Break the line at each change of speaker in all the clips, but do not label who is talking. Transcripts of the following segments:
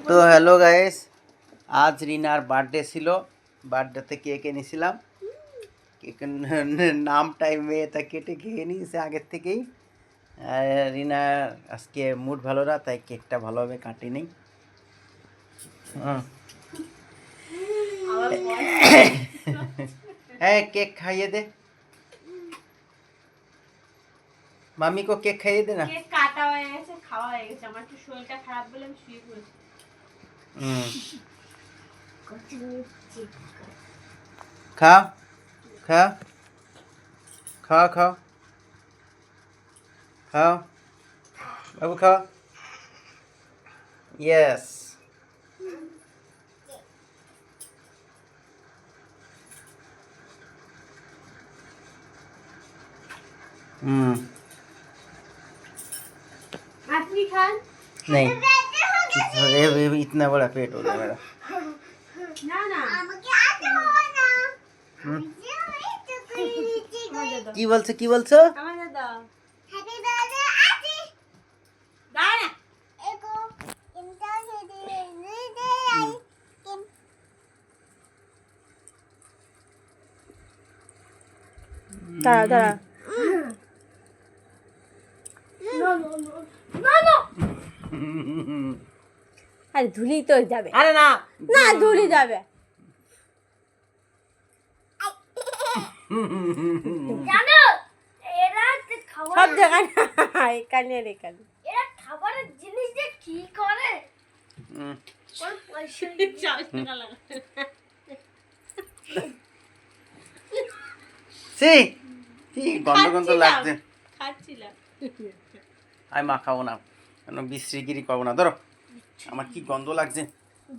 তো hello guys, আজ রিনার birthday ছিল। বার্থডেতে কেক এনেছিলাম। কেক নাম টাইমে তা কেটে খেয়ে নিয়েছে আগের থেকেই। রিনা আজকে মুড ভালো না, তাই কেকটা ভালোভাবে কাটিনি। হ্যাঁ, কেক খাইয়ে দে, মামি কো কেক খাইয়ে দে না।
কেক কাটা হয়ে গেছে, খাওয়া হয়ে গেছে। আমার একটু শরীরটা খারাপ বলে আমি শুয়ে পড়েছি।
খাও খাও খাও খাও খাও বাবু খাও। ইয়েস।
আপনি খান।
नहीं, इतना बड़ा पेट हो गया मेरा।
না না
কি বলছো কি বলছো?
আমার দাদা দাঁড়া
দাঁড়া দাঁড়া আরে ধুলি তো যাবে।
আরে না
না ধুলি যাবে।
জানো এরা খাবার
সব জায়গায় না, এখানে আর এখানে।
এরা খাবারের জিনিস যে কি করে ওর পয়সা
সি কি গন্ধ গন্ধ লাগছে।
খাচ্ছিলাম।
আমি মা খাবো না, কেন বিশ্রীগিরি করবো না। ধরো, আমার কি গন্ধ লাগছে।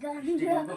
গন্ধ